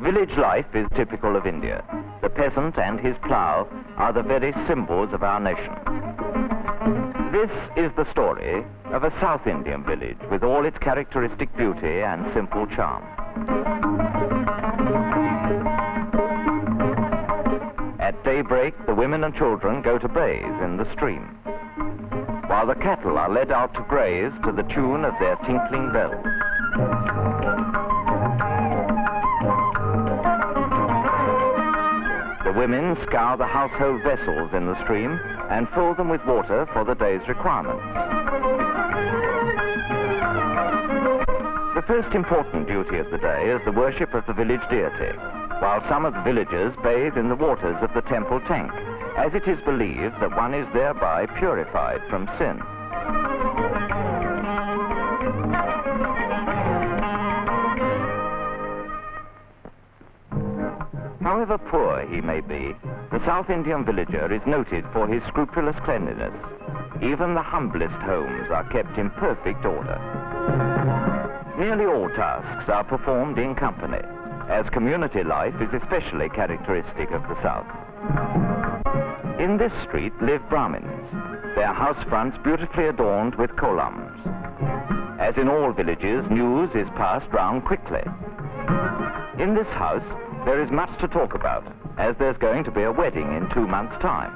Village life is typical of India. The peasant and his plough are the very symbols of our nation. This is the story of a South Indian village with all its characteristic beauty and simple charm. At daybreak, the women and children go to bathe in the stream, while the cattle are led out to graze to the tune of their tinkling bells. The women scour the household vessels in the stream and fill them with water for the day's requirements. The first important duty of the day is the worship of the village deity, while some of the villagers bathe in the waters of the temple tank, as it is believed that one is thereby purified from sin. However poor he may be, the South Indian villager is noted for his scrupulous cleanliness. Even the humblest homes are kept in perfect order. Nearly all tasks are performed in company, as community life is especially characteristic of the South. In this street live Brahmins, their house fronts beautifully adorned with columns. As in all villages, news is passed round quickly. In this house, there is much to talk about, as there's going to be a wedding in 2 months' time.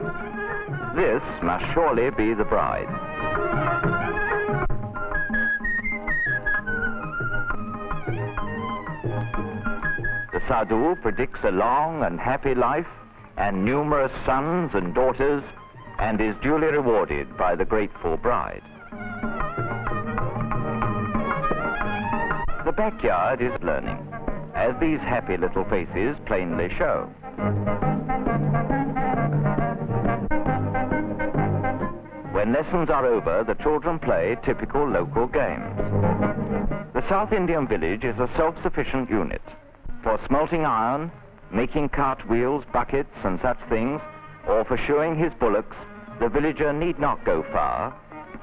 This must surely be the bride. The sadhu predicts a long and happy life and numerous sons and daughters, and is duly rewarded by the grateful bride. The backyard is learning, as these happy little faces plainly show. When lessons are over, the children play typical local games. The South Indian village is a self-sufficient unit. For smelting iron, making cartwheels, buckets and such things, or for shoeing his bullocks, the villager need not go far.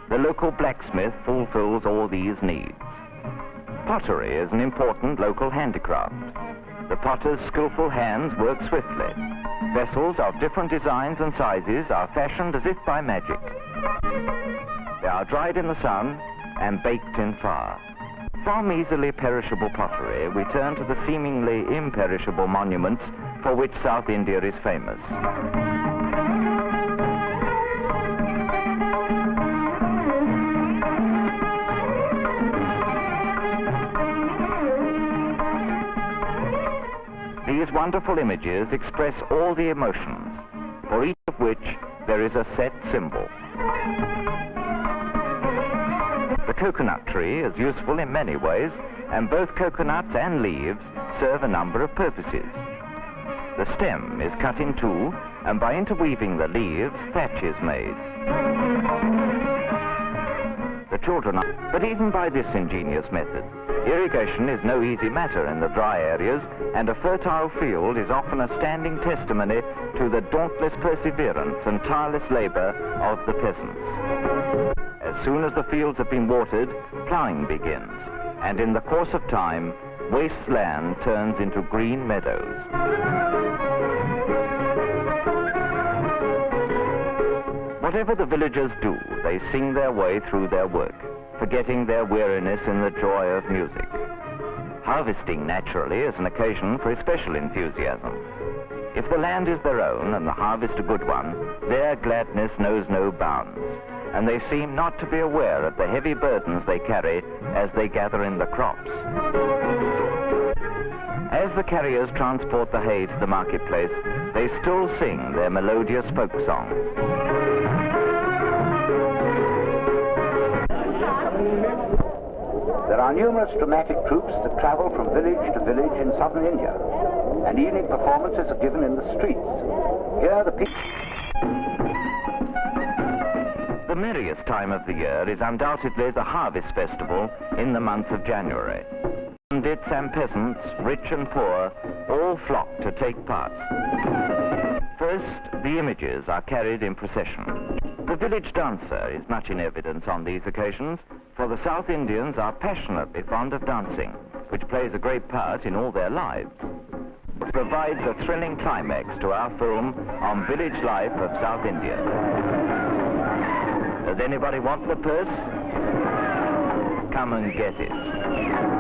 The local blacksmith fulfills all these needs. Pottery is an important local handicraft. The potter's skillful hands work swiftly. Vessels of different designs and sizes are fashioned as if by magic. They are dried in the sun and baked in fire. From easily perishable pottery, we turn to the seemingly imperishable monuments for which South India is famous. These wonderful images express all the emotions, for each of which there is a set symbol. The coconut tree is useful in many ways, and both coconuts and leaves serve a number of purposes. The stem is cut in two, and by interweaving the leaves, thatch is made. The children are, but even by this ingenious method, irrigation is no easy matter in the dry areas, and a fertile field is often a standing testimony to the dauntless perseverance and tireless labor of the peasants. As soon as the fields have been watered, ploughing begins, and in the course of time, waste land turns into green meadows. Whatever the villagers do, they sing their way through their work, forgetting their weariness in the joy of music. Harvesting, naturally, is an occasion for especial enthusiasm. If the land is their own and the harvest a good one, their gladness knows no bounds, and they seem not to be aware of the heavy burdens they carry as they gather in the crops. As the carriers transport the hay to the marketplace, they still sing their melodious folk songs. There are numerous dramatic troupes that travel from village to village in southern India, and evening performances are given in the streets. Here the people... The merriest time of the year is undoubtedly the harvest festival in the month of January. Bandits and peasants, rich and poor, all flock to take part. First, the images are carried in procession. The village dancer is much in evidence on these occasions, for the South Indians are passionately fond of dancing, which plays a great part in all their lives. provides a thrilling climax to our film on village life of South India. Does anybody want the purse? Come and get it.